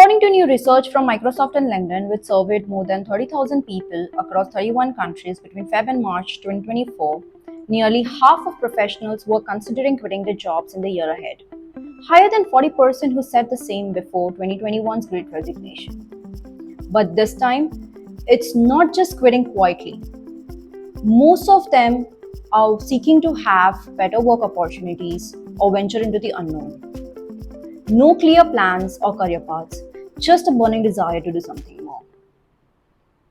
According to new research from Microsoft and LinkedIn, which surveyed more than 30,000 people across 31 countries between Feb and March 2024, nearly half of professionals were considering quitting their jobs in the year ahead, higher than 40% who said the same before 2021's Great Resignation. But this time, it's not just quitting quietly. Most of them are seeking to have better work opportunities or venture into the unknown. No clear plans or career paths, just a burning desire to do something more.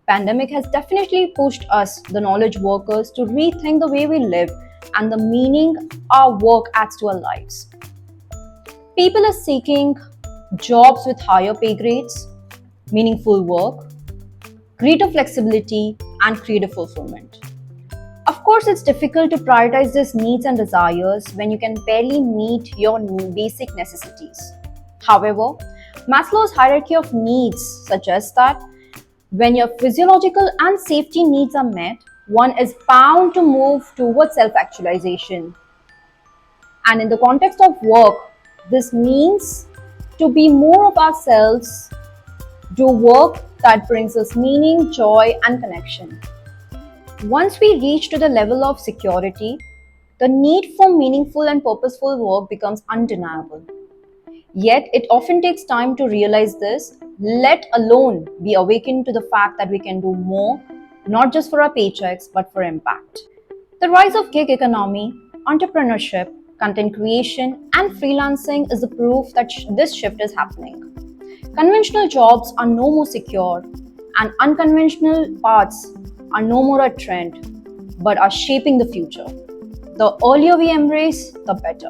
Pandemic has definitely pushed us, the knowledge workers, to rethink the way we live and the meaning our work adds to our lives. People are seeking jobs with higher pay grades, meaningful work, greater flexibility, and creative fulfillment. Of course, it's difficult to prioritize these needs and desires when you can barely meet your basic necessities. However, Maslow's hierarchy of needs suggests that when your physiological and safety needs are met, one is bound to move towards self-actualization. And in the context of work, this means to be more of ourselves, do work that brings us meaning, joy, and connection. Once we reach to the level of security, the need for meaningful and purposeful work becomes undeniable. Yet, it often takes time to realize this, let alone be awakened to the fact that we can do more, not just for our paychecks, but for impact. The rise of gig economy, entrepreneurship, content creation, and freelancing is the proof that this shift is happening. Conventional jobs are no more secure, and unconventional paths are no more a trend, but are shaping the future. The earlier we embrace, the better.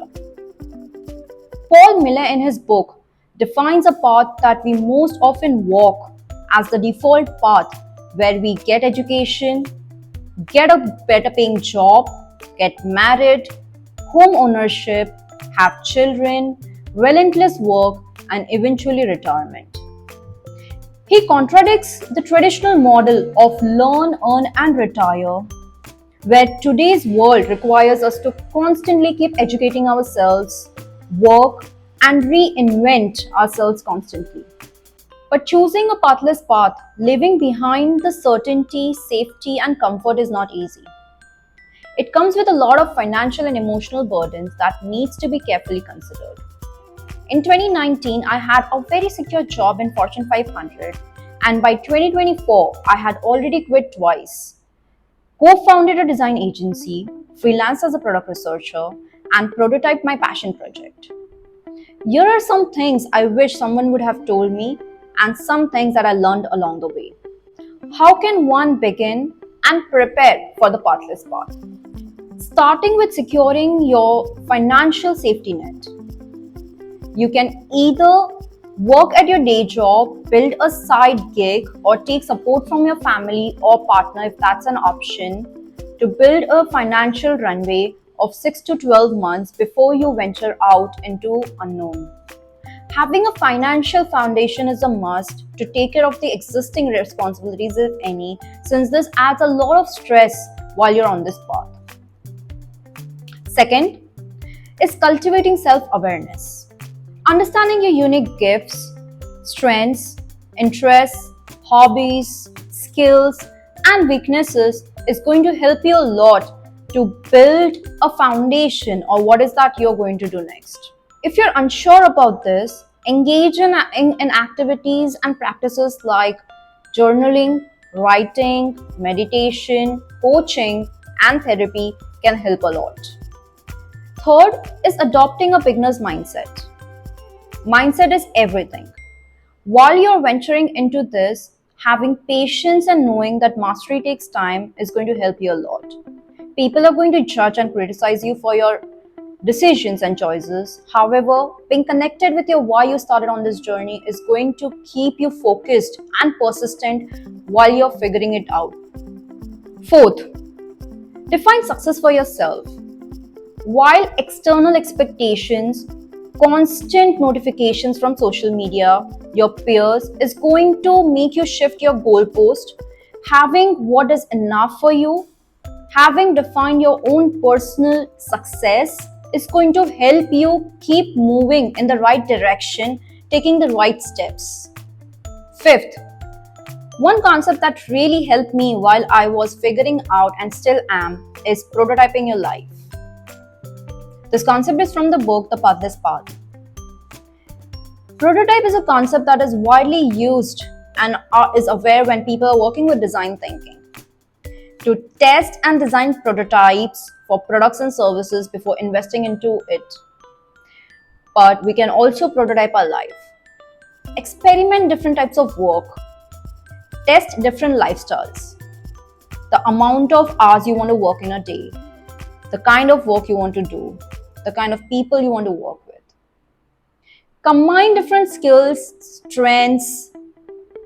Paul Miller, in his book, defines a path that we most often walk as the default path where we get education, get a better paying job, get married, home ownership, have children, relentless work, and eventually retirement. He contradicts the traditional model of learn, earn, and retire, where today's world requires us to constantly keep educating ourselves, work, and reinvent ourselves constantly. But choosing a pathless path, leaving behind the certainty, safety, and comfort is not easy. It comes with a lot of financial and emotional burdens that needs to be carefully considered. In 2019, I had a very secure job in Fortune 500, and by 2024, I had already quit twice, co-founded a design agency, freelanced as a product researcher, and prototyped my passion project. Here are some things I wish someone would have told me and some things that I learned along the way. How can one begin and prepare for the pathless path? Starting with securing your financial safety net. You can either work at your day job, build a side gig, or take support from your family or partner if that's an option to build a financial runway of 6 to 12 months before you venture out into unknown. Having a financial foundation is a must to take care of the existing responsibilities, if any, since this adds a lot of stress while you're on this path. Second is cultivating self-awareness. Understanding your unique gifts, strengths, interests, hobbies, skills, and weaknesses is going to help you a lot to build a foundation or what is that you're going to do next. If you're unsure about this, engage in activities and practices like journaling, writing, meditation, coaching, and therapy can help a lot. Third is adopting a beginner's mindset. Mindset is everything. While you're venturing into this, having patience and knowing that mastery takes time is going to help you a lot. People are going to judge and criticize you for your decisions and choices. However, being connected with your why you started on this journey is going to keep you focused and persistent while you're figuring it out. Fourth, define success for yourself. While external expectations, constant notifications from social media, your peers is going to make you shift your goalpost, having what is enough for you, having defined your own personal success is going to help you keep moving in the right direction, taking the right steps. Fifth, one concept that really helped me while I was figuring out and still am is prototyping your life. This concept is from the book The Pathless Path. Prototype is a concept that is widely used and is aware when people are working with design thinking. To test and design prototypes for products and services before investing into it. But we can also prototype our life. Experiment different types of work. Test different lifestyles. The amount of hours you want to work in a day. The kind of work you want to do. The kind of people you want to work with. Combine different skills, strengths,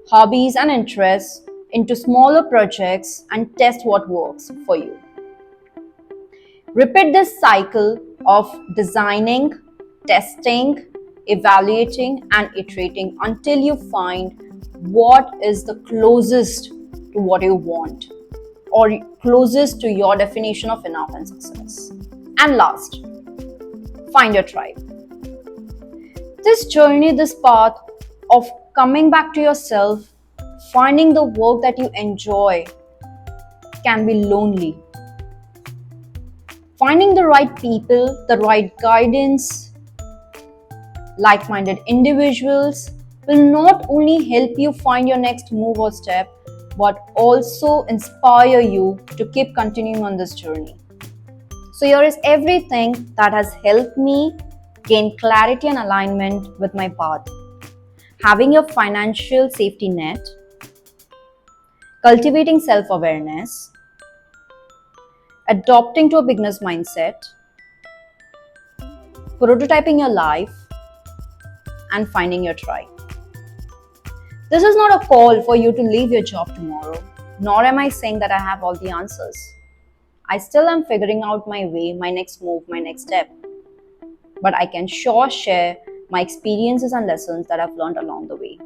hobbies, and interests into smaller projects and test what works for you. Repeat this cycle of designing, testing, evaluating, and iterating until you find what is the closest to what you want or closest to your definition of enough and success. And last, find your tribe. This journey, this path of coming back to yourself, finding the work that you enjoy can be lonely. Finding the right people, the right guidance, like-minded individuals will not only help you find your next move or step, but also inspire you to keep continuing on this journey. So here is everything that has helped me gain clarity and alignment with my path. Having a financial safety net, cultivating self-awareness, adopting to a beginner's mindset, prototyping your life, and finding your tribe. This is not a call for you to leave your job tomorrow, nor am I saying that I have all the answers. I still am figuring out my way, my next move, my next step. But I can sure share my experiences and lessons that I've learned along the way.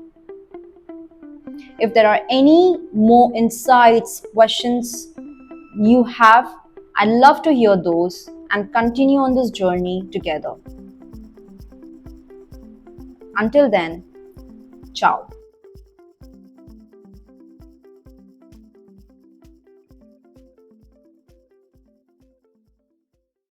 If there are any more insights, questions you have, I'd love to hear those and continue on this journey together. Until then, ciao.